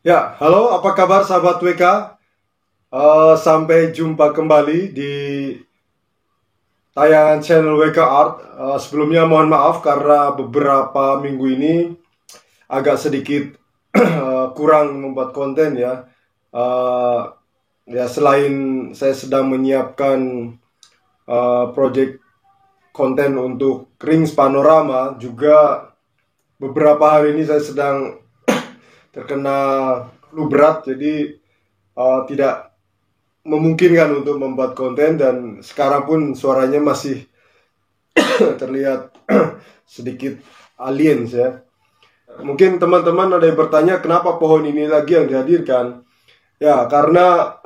Ya, halo, apa kabar sahabat WK? Sampai jumpa kembali di tayangan channel WK Art. Sebelumnya mohon maaf karena beberapa minggu ini agak sedikit kurang membuat konten ya. Ya, selain saya sedang menyiapkan project konten untuk Rings Panorama, juga beberapa hari ini saya sedang terkena flu berat, jadi tidak memungkinkan untuk membuat konten, dan sekarang pun suaranya masih terlihat sedikit aliens ya. Mungkin teman-teman ada yang bertanya kenapa pohon ini lagi yang dihadirkan. Ya, karena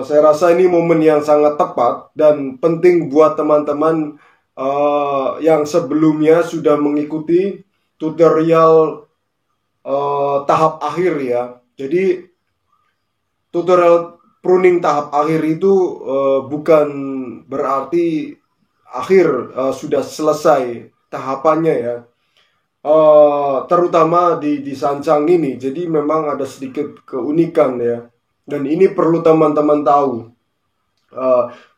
saya rasa ini momen yang sangat tepat dan penting buat teman-teman yang sebelumnya sudah mengikuti tutorial tahap akhir ya. Jadi tutorial pruning tahap akhir itu bukan berarti akhir sudah selesai tahapannya ya. Terutama di sancang ini. Jadi memang ada sedikit keunikan ya. Dan ini perlu teman-teman tahu.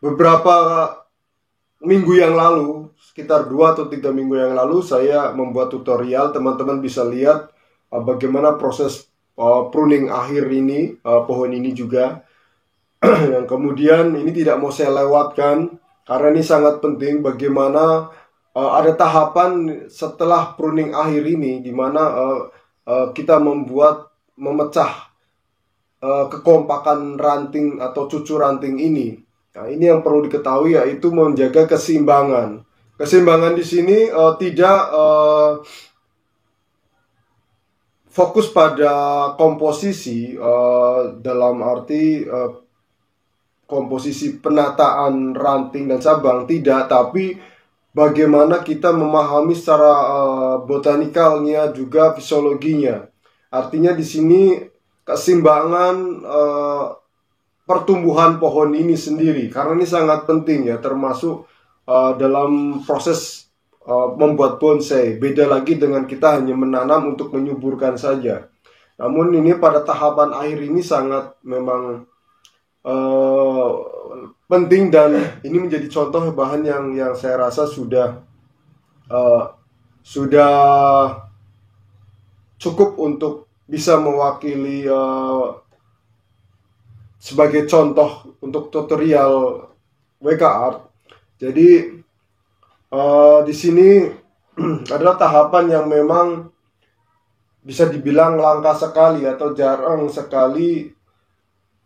Beberapa minggu yang lalu, sekitar 2 atau 3 minggu yang lalu, saya membuat tutorial. Teman-teman bisa lihat bagaimana proses pruning akhir ini, pohon ini juga. Yang kemudian ini tidak mau saya lewatkan karena ini sangat penting. Bagaimana ada tahapan setelah pruning akhir ini, di mana kita memecah kekompakan ranting atau cucu ranting ini. Nah, ini yang perlu diketahui, yaitu menjaga keseimbangan. Keseimbangan di sini tidak fokus pada komposisi dalam arti komposisi penataan ranting dan cabang, tidak, tapi bagaimana kita memahami secara botanikalnya juga fisiologinya. Artinya di sini keseimbangan pertumbuhan pohon ini sendiri, karena ini sangat penting ya, termasuk dalam proses membuat bonsai. Beda lagi dengan kita hanya menanam untuk menyuburkan saja. Namun ini pada tahapan akhir ini sangat memang penting, dan ini menjadi contoh bahan yang saya rasa sudah cukup untuk bisa mewakili sebagai contoh untuk tutorial WK Art. Jadi di sini adalah tahapan yang memang bisa dibilang langka sekali atau jarang sekali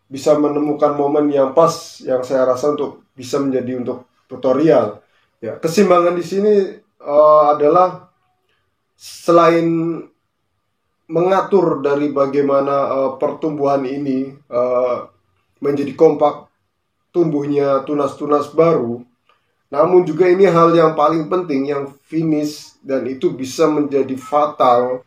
bisa menemukan momen yang pas yang saya rasa untuk bisa menjadi untuk tutorial. Ya, keseimbangan di sini adalah selain mengatur dari bagaimana pertumbuhan ini menjadi kompak, tumbuhnya tunas-tunas baru. Namun juga ini hal yang paling penting, yang finish, dan itu bisa menjadi fatal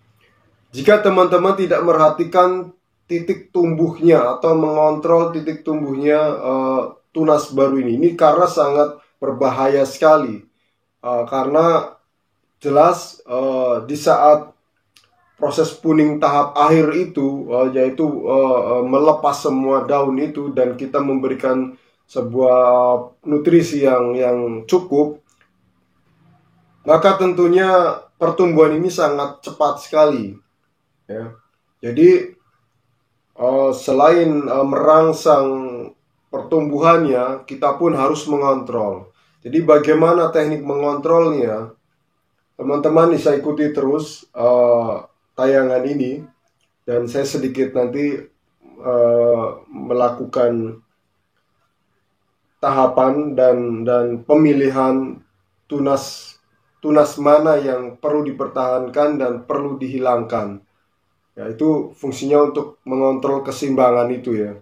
jika teman-teman tidak merhatikan titik tumbuhnya atau mengontrol titik tumbuhnya tunas baru ini. Ini karena sangat berbahaya sekali, karena jelas di saat proses pruning tahap akhir itu, yaitu melepas semua daun itu dan kita memberikan sebuah nutrisi yang cukup, maka tentunya pertumbuhan ini sangat cepat sekali ya. Jadi selain merangsang pertumbuhannya, kita pun harus mengontrol. Jadi bagaimana teknik mengontrolnya, teman-teman bisa ikuti terus tayangan ini, dan saya sedikit nanti melakukan tahapan dan pemilihan tunas mana yang perlu dipertahankan dan perlu dihilangkan. Ya, itu fungsinya untuk mengontrol keseimbangan itu ya.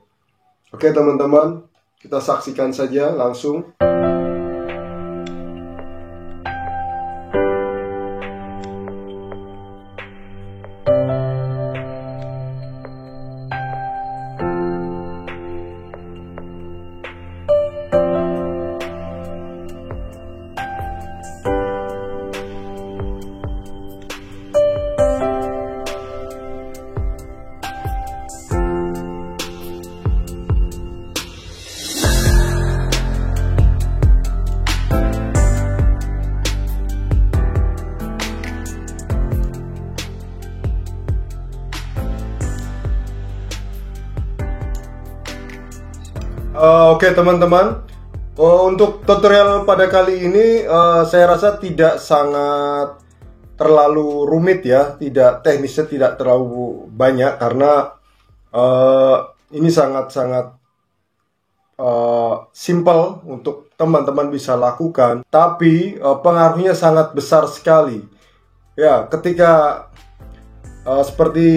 Oke teman-teman, kita saksikan saja langsung. Oke teman-teman, untuk tutorial pada kali ini saya rasa tidak sangat terlalu rumit ya, tidak teknisnya tidak terlalu banyak karena ini sangat-sangat simple untuk teman-teman bisa lakukan, tapi pengaruhnya sangat besar sekali. Ya, ketika seperti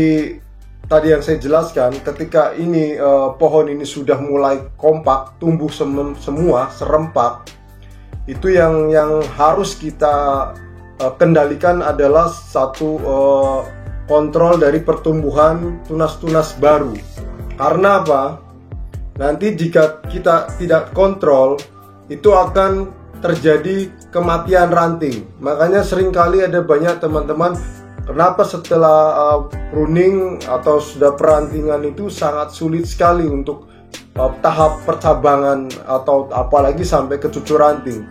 tadi yang saya jelaskan, ketika ini pohon ini sudah mulai kompak, tumbuh semua serempak, itu yang harus kita kendalikan adalah satu kontrol dari pertumbuhan tunas-tunas baru. Karena apa? Nanti jika kita tidak kontrol, itu akan terjadi kematian ranting. Makanya seringkali ada banyak teman-teman, kenapa setelah pruning atau sudah perantingan itu sangat sulit sekali untuk tahap percabangan atau apalagi sampai ke cucur ranting,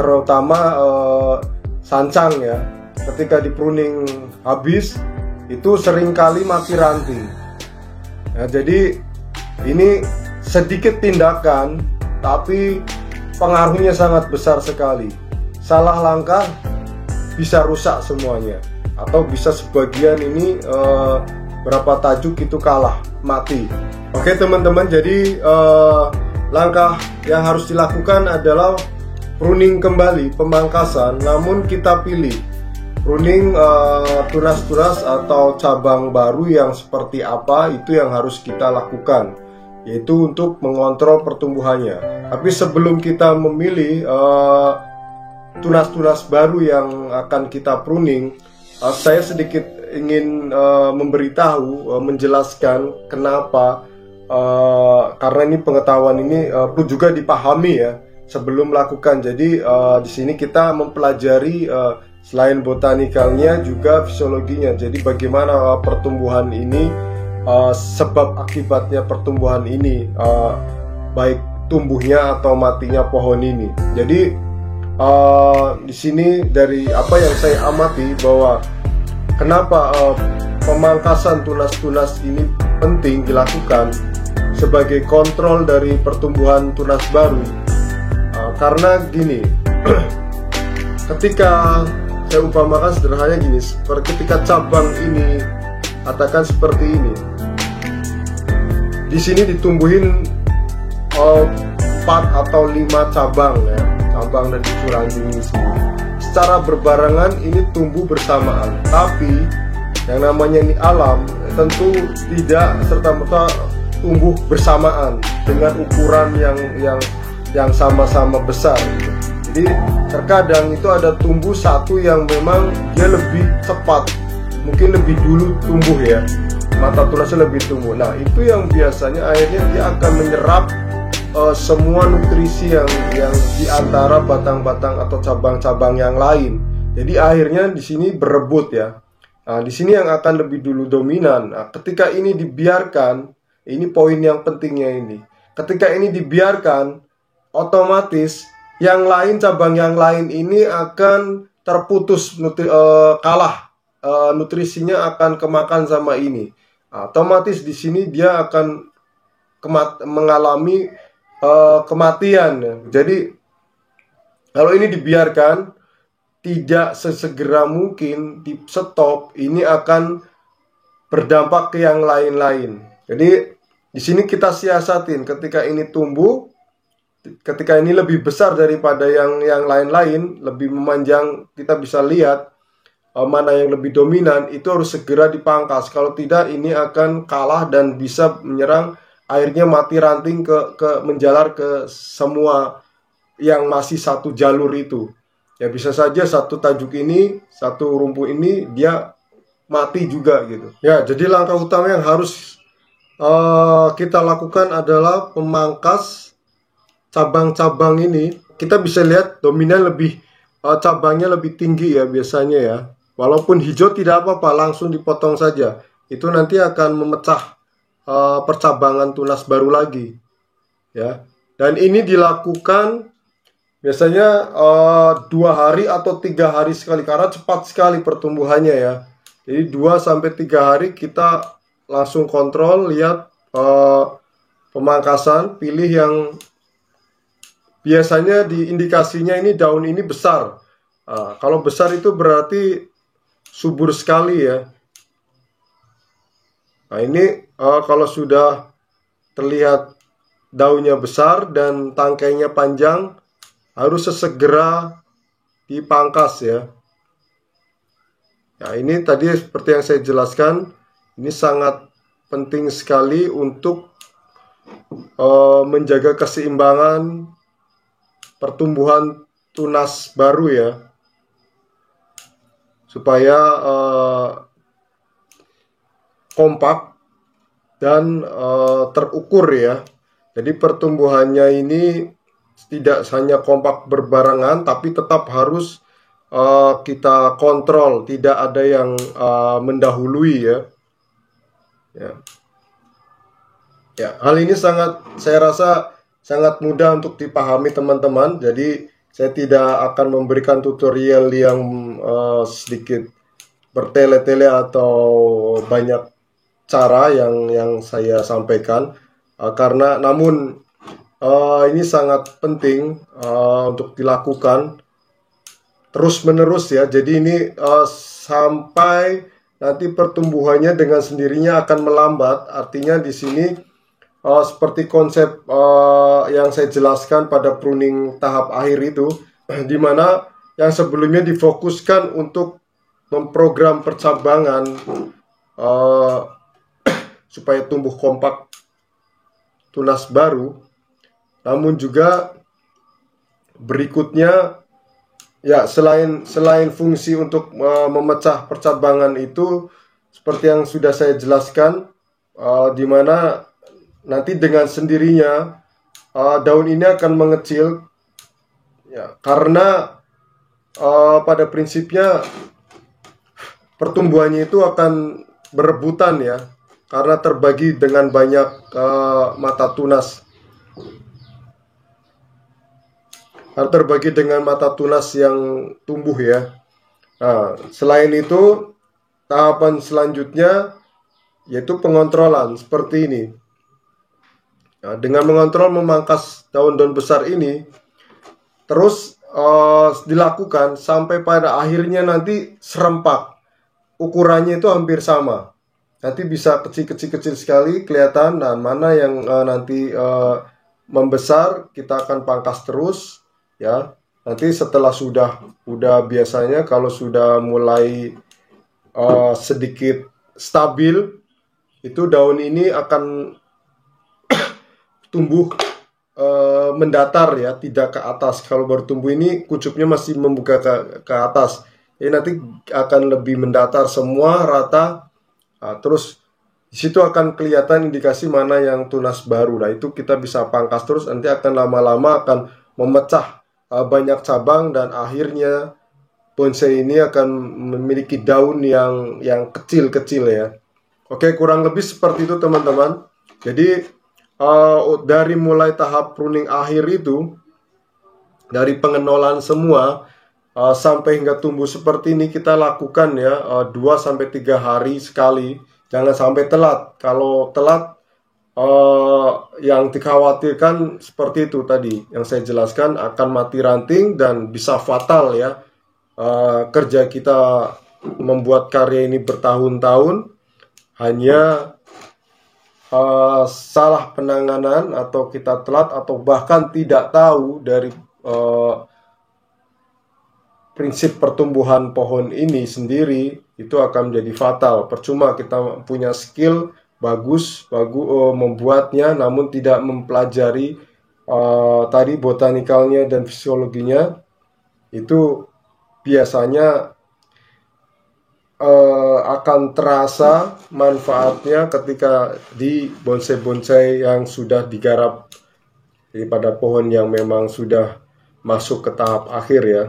terutama sancang ya. Ketika di pruning habis itu seringkali mati ranting. Nah, jadi ini sedikit tindakan tapi pengaruhnya sangat besar sekali. Salah langkah bisa rusak semuanya, atau bisa sebagian ini berapa tajuk itu kalah, mati. Oke teman-teman, jadi langkah yang harus dilakukan adalah pruning kembali, pemangkasan, namun kita pilih pruning tunas-tunas atau cabang baru yang seperti apa, itu yang harus kita lakukan, yaitu untuk mengontrol pertumbuhannya. Tapi sebelum kita memilih tunas-tunas baru yang akan kita pruning, saya sedikit ingin memberitahu, menjelaskan kenapa, karena ini pengetahuan ini perlu juga dipahami ya sebelum melakukan. Jadi di sini kita mempelajari selain botanikalnya juga fisiologinya. Jadi bagaimana pertumbuhan ini, sebab akibatnya pertumbuhan ini, baik tumbuhnya atau matinya pohon ini. Jadi di sini dari apa yang saya amati bahwa kenapa pemangkasan tunas-tunas ini penting dilakukan sebagai kontrol dari pertumbuhan tunas baru, karena gini, ketika saya umpamakan sederhananya gini, seperti ketika cabang ini katakan seperti ini, di sini ditumbuhin 4 atau 5 cabang ya, cabang dan cucur ranting ini sendiri secara berbarengan, ini tumbuh bersamaan. Tapi yang namanya ini alam, tentu tidak serta-merta tumbuh bersamaan dengan ukuran yang sama-sama besar gitu. Jadi terkadang itu ada tumbuh satu yang memang dia lebih cepat, mungkin lebih dulu tumbuh ya, mata tunasnya lebih tumbuh. Nah itu yang biasanya akhirnya dia akan menyerap semua nutrisi yang di antara batang-batang atau cabang-cabang yang lain. Jadi akhirnya di sini berebut ya. Nah, di sini yang akan lebih dulu dominan. Nah, ketika ini dibiarkan, ini poin yang pentingnya ini. Ketika ini dibiarkan, otomatis yang lain, cabang yang lain ini akan terputus, kalah, nutrisinya akan kemakan sama ini. Nah, otomatis di sini dia akan mengalami kematian. Jadi kalau ini dibiarkan, tidak sesegera mungkin di stop, ini akan berdampak ke yang lain-lain. Jadi di sini kita siasatin, ketika ini tumbuh, ketika ini lebih besar daripada yang lain-lain, lebih memanjang, kita bisa lihat mana yang lebih dominan, itu harus segera dipangkas. Kalau tidak, ini akan kalah dan bisa menyerang, akhirnya mati ranting ke menjalar ke semua yang masih satu jalur itu. Ya bisa saja satu tajuk ini, satu rumpu ini dia mati juga gitu. Ya, jadi langkah utama yang harus kita lakukan adalah memangkas cabang-cabang ini. Kita bisa lihat dominan lebih, cabangnya lebih tinggi ya biasanya ya. Walaupun hijau tidak apa-apa, langsung dipotong saja. Itu nanti akan memecah percabangan tunas baru lagi ya. Dan ini dilakukan biasanya 2 hari atau 3 hari sekali, karena cepat sekali pertumbuhannya ya. Jadi 2 sampai 3 hari kita langsung kontrol, lihat pemangkasan, pilih yang biasanya di indikasinya ini daun ini besar. Kalau besar itu berarti subur sekali ya. Nah ini kalau sudah terlihat daunnya besar dan tangkainya panjang, harus sesegera dipangkas ya. Nah ini tadi seperti yang saya jelaskan, ini sangat penting sekali untuk menjaga keseimbangan pertumbuhan tunas baru ya, supaya kompak dan terukur ya. Jadi pertumbuhannya ini tidak hanya kompak berbarengan, tapi tetap harus kita kontrol, tidak ada yang mendahului ya. Ya, hal ini saya rasa sangat mudah untuk dipahami teman-teman. Jadi saya tidak akan memberikan tutorial yang sedikit bertele-tele atau banyak cara yang saya sampaikan, karena namun ini sangat penting untuk dilakukan terus-menerus ya. Jadi ini sampai nanti pertumbuhannya dengan sendirinya akan melambat. Artinya di sini seperti konsep yang saya jelaskan pada pruning tahap akhir itu, di mana yang sebelumnya difokuskan untuk memprogram percabangan supaya tumbuh kompak tunas baru, namun juga berikutnya ya, selain fungsi untuk memecah percabangan itu seperti yang sudah saya jelaskan, di mana nanti dengan sendirinya daun ini akan mengecil ya, karena pada prinsipnya pertumbuhannya itu akan berebutan ya, karena terbagi dengan banyak mata tunas. Terbagi dengan mata tunas yang tumbuh ya. Nah, selain itu tahapan selanjutnya yaitu pengontrolan seperti ini. Nah, dengan mengontrol memangkas daun-daun besar ini terus dilakukan sampai pada akhirnya nanti serempak. Ukurannya itu hampir sama. Nanti bisa kecil-kecil sekali kelihatan, dan mana yang nanti membesar kita akan pangkas terus ya. Nanti setelah udah biasanya kalau sudah mulai sedikit stabil, itu daun ini akan tumbuh mendatar ya, tidak ke atas. Kalau baru tumbuh ini kucupnya masih membuka ke atas. Jadi nanti akan lebih mendatar semua rata. Nah, terus di situ akan kelihatan indikasi mana yang tunas baru. Nah, itu kita bisa pangkas terus, nanti akan lama-lama akan memecah banyak cabang, dan akhirnya bonsai ini akan memiliki daun yang kecil-kecil ya. Oke, kurang lebih seperti itu teman-teman. Jadi dari mulai tahap pruning akhir itu, dari pengenolan semua sampai hingga tumbuh seperti ini, kita lakukan ya 2-3 hari sekali. Jangan sampai telat. Kalau telat, yang dikhawatirkan seperti itu tadi yang saya jelaskan, akan mati ranting dan bisa fatal ya. Kerja kita membuat karya ini bertahun-tahun hanya salah penanganan, atau kita telat, atau bahkan tidak tahu dari prinsip pertumbuhan pohon ini sendiri, itu akan menjadi fatal. Percuma kita punya skill bagus membuatnya, namun tidak mempelajari tadi botanikalnya dan fisiologinya, itu biasanya akan terasa manfaatnya ketika di bonsai-bonsai yang sudah digarap, daripada pohon yang memang sudah masuk ke tahap akhir ya.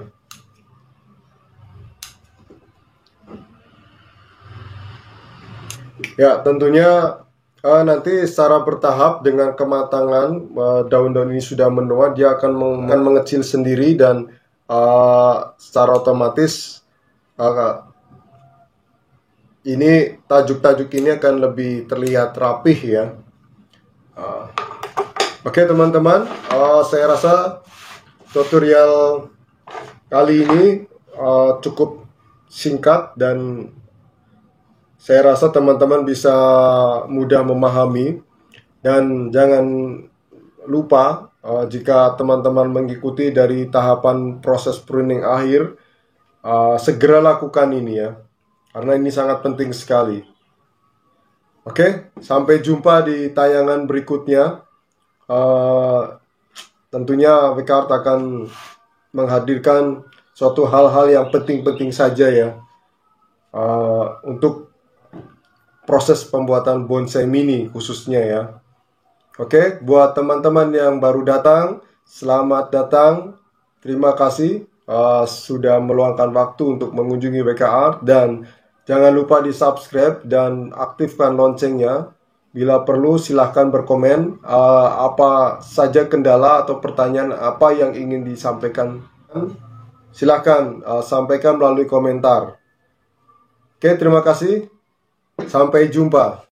Ya, tentunya nanti secara bertahap dengan kematangan daun-daun ini sudah menua, dia akan mengecil sendiri, dan secara otomatis ini tajuk-tajuk ini akan lebih terlihat rapih ya. Oke teman-teman, saya rasa tutorial kali ini cukup singkat dan saya rasa teman-teman bisa mudah memahami. Dan jangan lupa jika teman-teman mengikuti dari tahapan proses pruning akhir, segera lakukan ini ya, karena ini sangat penting sekali. Oke, sampai jumpa di tayangan berikutnya. Tentunya WK Art akan menghadirkan suatu hal-hal yang penting-penting saja ya, untuk proses pembuatan bonsai mini khususnya ya. Oke, buat teman-teman yang baru datang, selamat datang. Terima kasih sudah meluangkan waktu untuk mengunjungi WK Art, dan jangan lupa di subscribe dan aktifkan loncengnya. Bila perlu silahkan berkomen apa saja kendala atau pertanyaan apa yang ingin disampaikan. Silahkan sampaikan melalui komentar. Oke, terima kasih. Sampai jumpa.